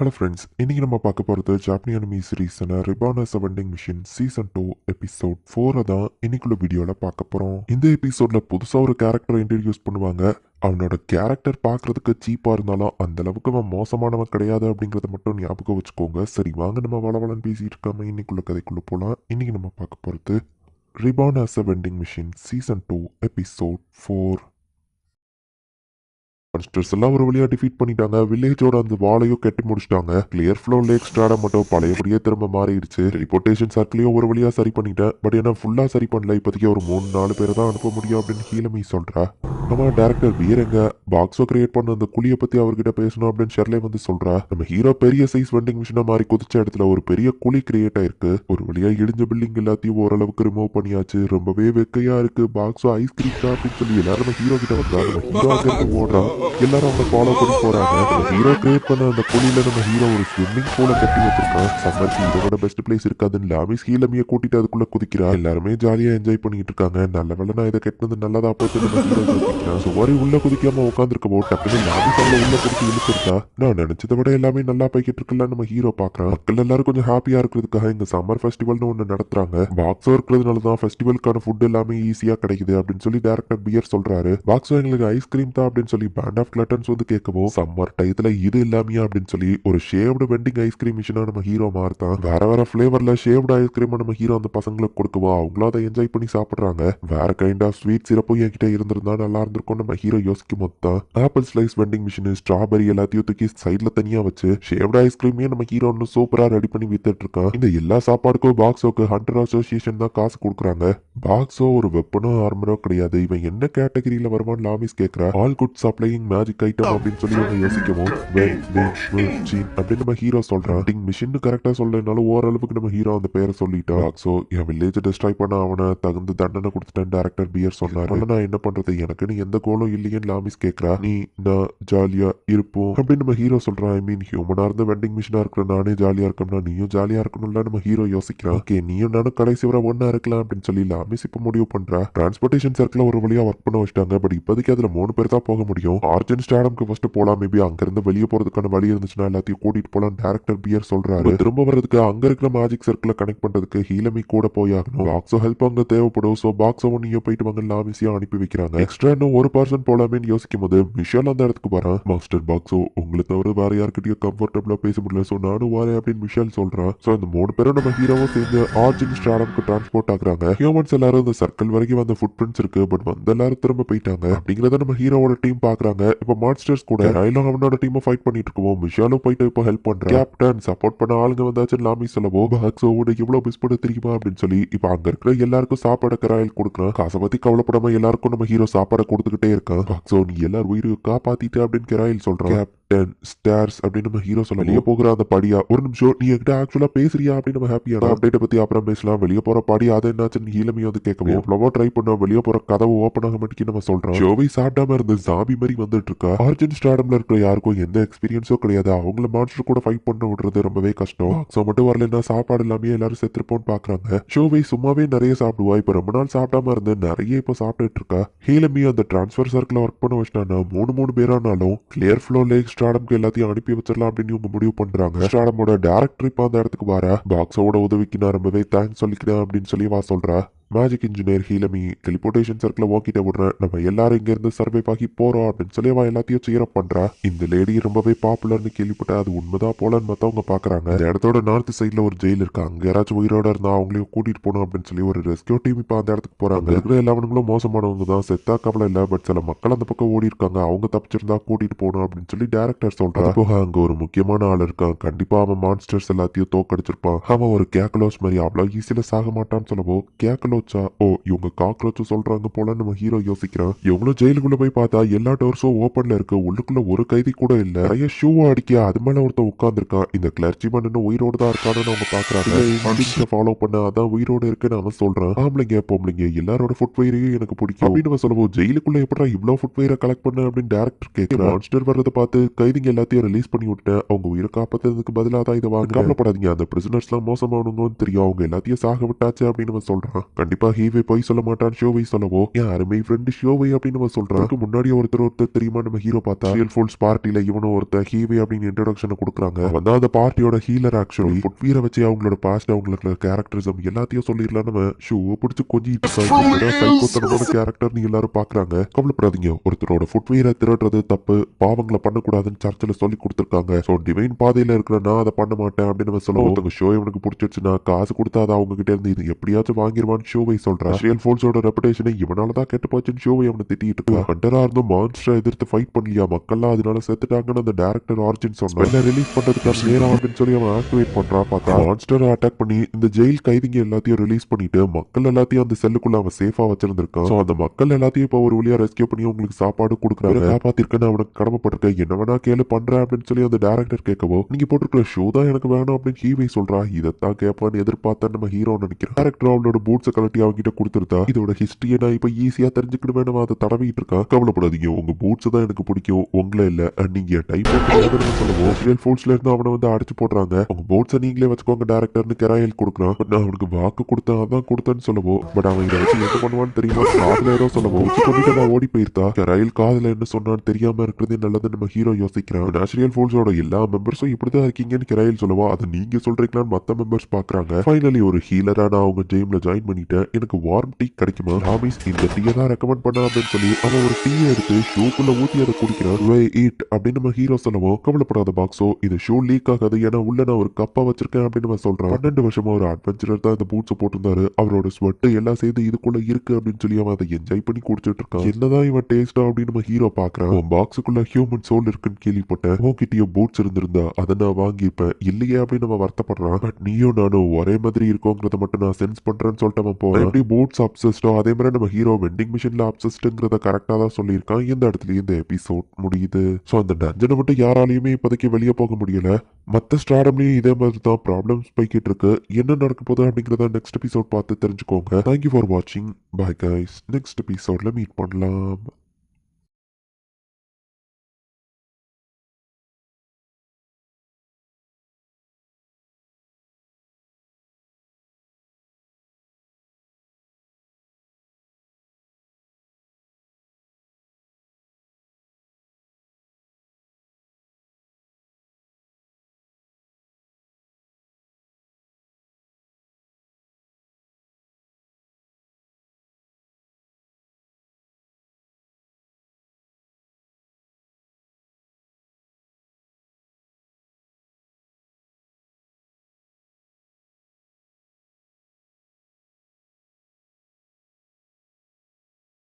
Hello friends, இன்னைக்கு நம்ம பார்க்க போகிறது ஜாப்பனி அனிமி சீரீஸான reborn as a vending machine season 2 episode 4 தான் இன்னைக்குள்ள வீடியோவில் பார்க்க போகிறோம். இந்த எபிசோடில் புதுசாக ஒரு கேரக்டரை இன்ட்ரடியூஸ் பண்ணுவாங்க. அவனோட கேரக்டர் பார்க்கறதுக்கு சீப்பாக இருந்தாலும் அந்த அளவுக்கு அவன் மோசமானவன் கிடையாது அப்படிங்கிறத மட்டும் ஞாபகம் வச்சுக்கோங்க. சரி, வாங்க நம்ம வளவளன்னு பேசிட்டு இருக்காம இன்னைக்குள்ள கதைக்குள்ளே போகலாம். இன்னைக்கு நம்ம பார்க்க போகிறது reborn as a vending machine season 2 episode 4. Monsters எல்லாம் ஒரு வழியா டிஃபீட் பண்ணிட்டாங்க. வில்லேஜோட அந்த வாளையும் கட்டி முடிச்சிட்டாங்க. கிளியர் ஃப்ளோ லேக் ஸ்டாட மட்டும் பழையபடியே திரும்ப மாறிடுச்சு. டெலிபோர்டேஷன் சர்க்கிளையும் ஒரு வழியா சரி பண்ணிட்டேன். பட் என்ன ஃபுல்லா சரி பண்ணல. இப்போதைக்கு ஒரு 3-4 பேரை தான் அனுப்ப முடியும் அப்படின்னு ஹீலமி சொல்றா. நம்ம டேரக்டர் வீரங்க பாக்ஸோ கிரியேட் பண்ண அந்த குழியை பத்தி அவர்கிட்ட பேசணும் அப்படின்னு ஷெர்லே வந்து சொல்றா. நம்ம ஹீரோ பெரிய சைஸ் வெண்டிங் மிஷினா மாதிரி குதிச்ச இடத்துல ஒரு பெரிய குழி கிரியேட் ஆயிருக்கு. ஒரு வழியா இடிஞ்ச பில்டிங் எல்லாத்தையும் ஓரளவுக்கு ரிமூவ் பண்ணியாச்சு. ரொம்பவே வெக்கையா இருக்கு. பாக்ஸோ ஐஸ்கிரீம் தான் அப்படின்னு சொல்லி எல்லாரும் நம்ம ஹீரோ கிட்ட வந்தா நம்ம ஹீரோ அங்கிருந்து ஓடுறா. எல்லாரும் அவங்க ஃபாலோ பண்ணி போறாங்க. நம்ம ஹீரோ கிரியேட் பண்ண அந்த குழியில நம்ம ஹீரோ ஒரு ஸ்விம்மிங் பூலை கட்டி வச்சிருக்கான். சம்மருக்கு இதோட பெஸ்ட் பிளேஸ் இருக்காதுன்னு லாமிஸ் ஹீலமியை கூட்டிட்டு அதுக்குள்ள குதிக்கிறா. எல்லாருமே ஜாலியா என்ஜாய் பண்ணிட்டு இருக்காங்க. நல்ல வேலை நான் இதை கெட்டினது நல்லதா போச்சு. நம்ம ஹீரோ யோசிக்கிறான். சுமாரி உள்ள குதிக்காம உட்காந்துருக்க போது டக்குனு லாமிஸ் அவளை உள்ள குதிச்சு இழுத்துருக்கா. நான் நினைச்சதை விட எல்லாமே நல்லா போய்கிட்டு இருக்குல்ல நம்ம ஹீரோ பாக்குறான். மக்கள் எல்லாரும் கொஞ்சம் ஹாப்பியா இருக்கிறதுக்காக இங்க சம்மர் ஃபெஸ்டிவல்னு ஒண்ணு நடத்துறாங்க. பாக்ஸோ இருக்கிறதுனால தான் ஃபெஸ்டிவலுக்கான ஃபுட் எல்லாமே ஈஸியா கிடைக்குது அப்படின்னு சொல்லி டேரக்டர் பியர் சொல்றாரு. பாக்ஸோ எங்களுக்கு ஐஸ்கிரீம் தான் அப்படின்னு சொல்லி பேண்ட் ஆஃப் கிளட்டன்ஸ் வந்து கேட்கவும் சம்மர் டயத்துல இது இல்லாமையா அப்படின்னு சொல்லி ஒரு ஷேவ்டு வெண்டிங் ஐஸ்கிரீம் மிஷினா நம்ம ஹீரோ மாறுதான். வேற வேற ஃபிளேவர்ல ஷேவ்டு ஐஸ்கிரீம் நம்ம ஹீரோ அந்த பசங்களுக்கு கொடுக்கவோ அவங்களும் அதை என்ஜாய் பண்ணி சாப்பிடுறாங்க. வேற கைண்ட் ஆஃப் ஸ்வீட் சிறப்பும் என்கிட்ட இருந்திருந்தா நல்லா இருந்திருக்கும் நம்ம ஹீரோ யோசிக்கும் போது தான் apple slice vending machine strawberry எல்லாத்தையும் தூக்கி சைட்ல தனியா வச்சு ஷேவ்டு ஐஸ்கிரீமே நம்ம ஹீரோ சூப்பரா ரெடி பண்ணி வித்துட்டு இருக்கான். இந்த எல்லா சாப்பாடுக்கும் பாக்ஸோக்கு ஹண்டர் அசோசியேஷன் தான் காசு கொடுக்குறாங்க. பாக்ஸோ ஒரு வெப்பனோ ஆர்மரோ கிடையாது. இவன் என்ன கேட்டகரியில வருவான் லாமிஸ் கேட்கிறா. All good supplying magic item அப்படின்னு சொல்லி அவங்க யோசிக்கவும் அப்படின்னு நம்ம ஹீரோ சொல்றான். மிஷின் கரெக்டா சொல்லனாலும் ஓரளவுக்கு நம்ம ஹீரோ அந்த பேரை சொல்லிட்டான். பாக்ஸோ என் வில்லேஜ் டிஸ்ட்ராய் பண்ண அவனை தகுந்த தண்டனை கொடுத்துட்டேன் டேரக்டர் பியர் சொன்னாரு. நான் என்ன பண்றது, எனக்குன்னு எந்த கோலும் இல்லையேன்னு லாமிஸ் கேட்கிறா. நீ நான் ஜாலியா இருப்போம் அப்படின்னு நம்ம ஹீரோ சொல்றான். ஐ மீன் ஹியூமனா இருந்த வெண்டிங் மிஷினா இருக்கிற நானே ஜாலியா இருக்கணும்னா நீயும் ஜாலியா இருக்கணும்ல நம்ம ஹீரோ யோசிக்கிறான். ஓகே, நீயும் நானும் கடைசி வரை ஒன்னா இருக்கலாம் அப்படின்னு சொல்லி லாமிஸ் இப்ப முடிவு பண்றா. டிரான்ஸ்போர்டேஷன் சர்க்கிள் ஒரு வழியா ஒர்க் பண்ண வச்சிட்டாங்க. பட் இப்போதைக்கு அதுல 3 பேர் தான் போக முடியும். ஆர்ஜன் ஸ்டாடம்க்கு ஃபர்ஸ்ட் போலாம். மேபி அங்க இருந்து வெளியே போறதுக்கான வழி இருந்துச்சுன்னா எல்லாத்தையும் கூட்டிட்டு போலாம் டேரக்டர் பியர் சொல்றாரு. திரும்ப வர்றதுக்கு அங்க இருக்கிற மேஜிக் சர்க்கிளை கனெக்ட் பண்றதுக்கு ஹீலமி கூட போய் ஆகணும். பாக்ஸோ ஹெல்ப் அங்க தேவைப்படும். சோ பாக்ஸோ நீங்க போயிட்டு வாங்க லாமிஸியா அனுப்பி வைக்கிறாங்க. எக்ஸ்ட்ரா இன்னும் ஒரு பர்சன் போலாமேன்னு யோசிக்கும் போது மிஷேல் அந்த இடத்துக்கு வரான். மாஸ்டர் பாக்ஸோ உங்களை தவிர வேற யாருக்கிட்டையும் கம்ஃபர்டபுளா பேச முடியல. சோ நானும் வரேன் அப்படின்னு மிஷேல் சொல்றான். சோ இந்த 3 பேரும் நம்ம ஹீரோவும் சேர்ந்து ஆர்ஜின் ஸ்டாடம்க்கு டிரான்ஸ்போர்ட் ஆகுறாங்க. ஹியூமன்ஸ் எல்லாரும் இந்த சர்க்கிள் வரைக்கும் வந்த ஃபுட் பிரிண்ட்ஸ் இருக்கு. பட் வந்து எல்லாரும் திரும்ப போயிட்டாங்க அப்படிங்கறத நம்ம ஹீரோவோட டீம் பாக்குறாங்க. இப்ப மான்ஸ்டர்ஸ் கூட ரைலும் அவனோட டீம் ஃபைட் பண்ணிட்டு இருக்கோம். மிஷாலும் போயிட்டு இப்போ ஹெல்ப் பண்றான். கேப்டன் சப்போர்ட் பண்ண ஆளுங்க வந்தாச்சு லாமி சொல்லவோ பாக்ஸோட எவ்வளவு மிஸ் பண்ண தெரியுமா அப்படின்னு சொல்லி இப்ப அங்க இருக்கிற எல்லாருக்கும் சாப்பாடு கராயில் கொடுக்குறான். காசை பத்தி கவலைப்படாம எல்லாருக்கும் நம்ம ஹீரோ சாப்பாடை கொடுத்துக்கிட்டே இருக்கான். பாக்ஸோ நீ எல்லாரும் உயிருக்கு காப்பாத்திட்டு அப்படின்னு கராயில் சொல்றான். கேப்டன் ஸ்டார்ஸ் அப்படின்னு நம்ம ஹீரோ சொல்ல வெளியே போகிற அந்த படியா ஒரு நிமிஷம் நீ என்கிட்ட ஆக்சுவலா பேசுறியா அப்படின்னு நம்ம ஹாப்பியான அப்டேட்டை பத்தி அப்புறம் பேசலாம். வெளியே போற படியா அதை என்னாச்சுன்னு ஹீலமி வந்து கேட்கவும் எவ்வளவோ ட்ரை பண்ணோம். வெளியே போற கதவு ஓப்பன் ஆக மாட்டேங்கி நம்ம சொல்றோம். ஜோவி சாப்பிடாம இருந்த ஜாம்பி மாதிரி வந்துட்டு இருக்கா. ஆர்ஜின் ஸ்டாடம்ல இருக்கிற யாருக்கும் எந்த எக்ஸ்பீரியன்ஸும் கிடையாது. அவங்கள மான்ஸ்டர் கூட ஃபைட் பண்ண விடுறது ரொம்பவே கஷ்டம். சோ மட்டும் வரலன்னா சாப்பாடு இல்லாம எல்லாரும் செத்துருப்போம்னு பாக்குறாங்க. ஷோவை சும்மாவே நிறைய சாப்பிடுவா. இப்ப ரொம்ப நாள் சாப்பிடாம இருந்து நிறைய இப்ப சாப்பிட்டுட்டு இருக்கா. ஹீலமி அந்த டிரான்ஸ்பர் சர்க்கிள் ஒர்க் பண்ண வச்சிட்டானா 3 பேரானாலும் கிளியர் ஃப்ளோ லேக் ஸ்டாடம்க்கு எல்லாத்தையும் அனுப்பி வச்சிடலாம் அப்படின்னு இவங்க முடிவு பண்றாங்க. ஸ்டாடமோட டேரக்டர் இப்ப அந்த இடத்துக்கு வர பாக்ஸோட உதவிக்கு நான் ரொம்பவே தேங்க்ஸ் சொல்லிக்கிறேன் அப்படின்னு சொல்லி வா சொல்றா. மேஜிக் இன்ஜினியர் ஹீலமி டெலிபோர்டேஷன் சர்க்கிள் வாக்கிட்ட விடுறேன். நம்ம எல்லாரும் இங்க இருந்து சர்வே ஆகி போறோம் அப்படின்னு சொல்லி அவன் எல்லாத்தையும் சீரப் பண்றா. இந்த லேடி ரொம்பவே பாப்புலர்னு கேள்விப்பட்ட அது உண்மைதான் போலன்னு மத்தவங்க பாக்குறாங்க. இந்த இடத்தோட நார்த் சைட்ல ஒரு ஜெயில் இருக்கு. அங்க யாராச்சும் உயிரோட இருந்தா அவங்களையும் கூட்டிட்டு போகணும் அப்படின்னு சொல்லி ஒரு ரெஸ்கியூ டீம் இப்ப அந்த இடத்துக்கு போறாங்க. இருக்கிற எல்லாவனுங்களும் மோசமானவங்க தான். செத்தா கவலை இல்ல. பட் சில மக்கள் அந்த பக்கம் ஓடி இருக்காங்க. அவங்க தப்பிச்சிருந்தா கூட்டிட்டு போகணும் அப்படின்னு சொல்லி டேரக்டர் சொல்றாரு. போக அங்க ஒரு முக்கியமான ஆள் இருக்கான். கண்டிப்பா அவன் மான்ஸ்டர்ஸ் எல்லாத்தையும் தோக்கடிச்சிருப்பான். அவன் ஒரு கேக்கலோஸ் மாதிரி அவ்வளவு ஈஸியில சாக மாட்டான்னு சொல்லவோ கேக்கலோ ஓ இவங்க காக்ரோச் சொல்றாங்க போல நம்ம ஹீரோ யோசிக்கிறான். எவ்வளவு ஜெயிலுக்குள்ள போய் பார்த்தா எல்லா டோர்ஸும் ஓபன்ல இருக்கு. உள்ளுக்குள்ள ஒரு கைதி கூட இல்ல. நிறைய ஷூ அடிக்க அது மேல ஒருத்தன் உட்கார்ந்து இருக்கான். இந்த கிளர்ச்சிமன் இன்னும் உயிரோடு தான் இருக்கான்னு அவங்க பாக்குறாங்க. ஃபாலோ பண்ண அதான் உயிரோடு இருக்குன்னு அவன் சொல்றான். ஆம்பளைங்க பொம்பளைங்க எல்லாரோட ஃபுட்வேரையும் எனக்கு பிடிக்கும் அப்படின்னு சொல்லவும் ஜெயிலுக்குள்ள எப்படா இவ்வளவு ஃபுட்வேரை கலெக்ட் பண்ண அப்படின்னு டேரக்டர் கேட்கிறான். மான்ஸ்டர் வர்றதை பார்த்து கைதிங்க எல்லாத்தையும் ரிலீஸ் பண்ணி விட்டேன். அவங்க உயிரை காப்பாத்துறதுக்கு பதிலாக தான் இதை வாங்க. கவலைப்படாதீங்க, அந்த பிரிசனர்ஸ் எல்லாம் மோசமானவங்கன்னு தெரியும். அவங்க எல்லாத்தையும் சாக விட்டாச்சு அப்படின்னு அவன் சொல்றான். கண்டிப்பா ஹீவே போய் சொல்ல மாட்டான் ஷோவை சொல்லவோ என் அருமை ஃப்ரெண்டு ஷோவை அப்படின்னு நம்ம சொல்றான். அதுக்கு முன்னாடி ஒருத்தர் தெரியுமா நம்ம ஹீரோ பார்த்தா ரியல் ஃபோல்ஸ் பார்ட்டில இவனும் ஒருத்தர் ஹீவே அப்படின்னு இன்ட்ரோடக்ஷன் கொடுக்குறாங்க. வந்து அந்த பார்ட்டியோட ஹீலர் ஆக்சுவலி ஃபுட்வீரை வச்சு அவங்களோட பாஸ்ட் அவங்களோட கேரக்டரிசம் எல்லாத்தையும் சொல்லிடலாம். நம்ம ஷூவை பிடிச்சி கொஞ்சிட்டு சைக்கோத்தனமான கேரக்டர்னு எல்லாரும் பாக்குறாங்க. கவலைப்படாதீங்க, ஒருத்தரோட ஃபுட்வீரை திருடுறது தப்பு, பாவங்களை பண்ணக்கூடாதுன்னு சர்ச்சில் சொல்லி கொடுத்துருக்காங்க. ஸோ டிவைன் பாதையில இருக்கிறனா அதை பண்ண மாட்டேன் அப்படின்னு நம்ம சொல்லுவோம். ஒருத்தவங்க ஷோ இவனுக்கு பிடிச்சிருச்சுன்னா காசு கொடுத்தா அதை அவங்க கிட்ட இருந்து இது எப்படியாச்சும் வாங்கிடுவான்னு ஷோவை சொல்றான். ரியல் ஃபோல்ஸோட ரெப்புடேஷனை இவனால தான் கெட்டு போச்சுன்னு ஷோவை அவனை திட்டிட்டு இருக்கான். ஹண்டரா இருந்தும் மான்ஸ்டரை எதிர்த்து ஃபைட் பண்ணலையா, மக்கள்லாம் அதனால செத்துட்டாங்கன்னு அந்த டேரக்டர் ஆர்ஜின் சொன்னா ரிலீஸ் பண்றதுக்கான நேரம் அப்படின்னு சொல்லி அவன் ஆக்டிவேட் பண்றான். பார்த்தா மான்ஸ்டரை அட்டாக் பண்ணி இந்த ஜெயில் கைதிங்க எல்லாத்தையும் ரிலீஸ் பண்ணிட்டு மக்கள் எல்லாத்தையும் அந்த செல்லுக்குள்ள அவன் சேஃபா வச்சிருந்திருக்கான். ஸோ அந்த மக்கள் எல்லாத்தையும் இப்போ ஒரு வழியா ரெஸ்கியூ பண்ணி உங்களுக்கு சாப்பாடு கொடுக்குறாங்க. காப்பாத்திருக்கேன்னு அவனுக்கு கடமைப்பட்டிருக்கேன், என்ன வேணா கேளு பண்றேன் அப்படின்னு சொல்லி அந்த டேரக்டர் கேட்கவோ நீங்க போட்டிருக்கிற ஷோ தான் எனக்கு வேணும் அப்படின்னு ஹீவை சொல்றா. இதைத்தான் கேட்பான்னு எதிர்பார்த்தா நம்ம ஹீரோ நினைக்கிறேன். டேரக்டர் அவளோட பூட்ஸை கலட்டி அவங்கிட்ட கொடுத்துருந்தா இதோட ஹிஸ்டரியை நான் இப்ப ஈஸியா தெரிஞ்சுக்கிடுவேன். நம்ம அதை தடவிட்டு இருக்கான். கவலைப்படாதீங்க, உங்க பூட்ஸ் தான் எனக்கு பிடிக்கும், உங்களே இல்ல. நீங்க டைப் சொல்லுவோம். ரியல் ஃபோர்ஸ்ல இருந்து அவனை வந்து அடிச்சு போடுறாங்க. உங்க பூட்ஸை நீங்களே வச்சுக்கோங்க டேரக்டர்னு கெராயல் கொடுக்குறான். நான் அவனுக்கு வாக்கு கொடுத்தேன் அதான் கொடுத்தேன்னு சொல்லுவோம். பட் அவன் இதை வச்சு என்ன பண்ணுவான்னு தெரியுமா, காதுல ஏதோ சொல்லுவோம் கொண்டுட்டு நான் ஓடி போயிருந்தா கெராயல் காதுல என்ன சொன்னான்னு தெரியாம இருக்கிறது நல்லது நம்ம ஹீரோ யோசிக்கிறான். நேச்சுரல் ஃபோர்ஸோட எல்லா மெம்பர்ஸும் இப்படிதான் இருக்கீங்கன்னு கெராயல் சொல்லுவா. அதை நீங்க சொல்றீங்களான்னு மத்த மெம்பர்ஸ் பாக்குறாங்க. ஃபைனலி ஒரு ஹீலரா நான் அவங்க ஜெயிம்ல ஜாயின் பண்ணிட்டேன், எனக்கு வார்ம் டீ கிடைக்குமா, ராமிஸ் இந்த டீயை தான் ரெக்கமெண்ட் பண்ண அப்படின்னு சொல்லி அவன் ஒரு டீயை எடுத்து ஷூக்குள்ள ஊத்தி அதை குடிக்கிறான். வே ஈட் அப்படின்னு நம்ம ஹீரோ சொல்லுவோம். கவலைப்படாத பாக்ஸோ, இது ஷூ லீக் ஆகாது, ஏன்னா உள்ள நான் ஒரு கப்பா வச்சிருக்கேன் அப்படின்னு நம்ம சொல்றான். 12 வருஷமா ஒரு அட்வென்ச்சரர் தான் இந்த பூட்ஸை போட்டிருந்தாரு. அவரோட ஸ்வெட் எல்லாம் சேர்ந்து இதுக்குள்ள இருக்கு அப்படின்னு சொல்லி அவன் அதை என்ஜாய் பண்ணி குடிச்சிட்டு இருக்கான். என்னதான் இவன் டேஸ்டா அப்படின்னு நம்ம ஹீரோ பாக்குறான். பாக்ஸுக்குள்ள ஹியூமன் சோல் இருக்குன்னு கேள்விப்பட்டேன், உன்கிட்டயோ பூட்ஸ் இருந்திருந்தா அதை நான் வாங்கியிருப்பேன், இல்லையே அப்படின்னு நம்ம வருத்தப்படுறான். பட் நீயும் நானும் ஒரே மாதிரி இருக்கோங்கிறத மட்டும் நான் சென்ஸ் பண்றேன்னு சொல்லிட்டு அவன் போறான். எப்படி பூட்ஸ் அப்சஸ்டோ அதே மாதிரி நம்ம ஹீரோ வெண்டிங் மிஷின்ல அப்சஸ்ட்ங்கிறத கரெக்டா தான் சொல்லியிருக்கான். இந்த இடத்துல இந்த எபிசோட் முடியுது. ஸோ அந்த டஞ்சனை மட்டும் யாராலையுமே இப்போதைக்கு வெளியே போக முடியல. மற்ற ஸ்டார்டம்லயும் இதே மாதிரி தான் ப்ராப்ளம்ஸ் போய்கிட்டு இருக்கு. என்ன நடக்க போகுது அப்படிங்கிறத நெக்ஸ்ட் எபிசோட் பார்த்து தெரிஞ்சுக்கோங்க. தேங்க்யூ ஃபார் வாட்சிங். பாய் கைஸ், நெக்ஸ்ட் எபிசோட்ல மீட் பண்ணலாம்.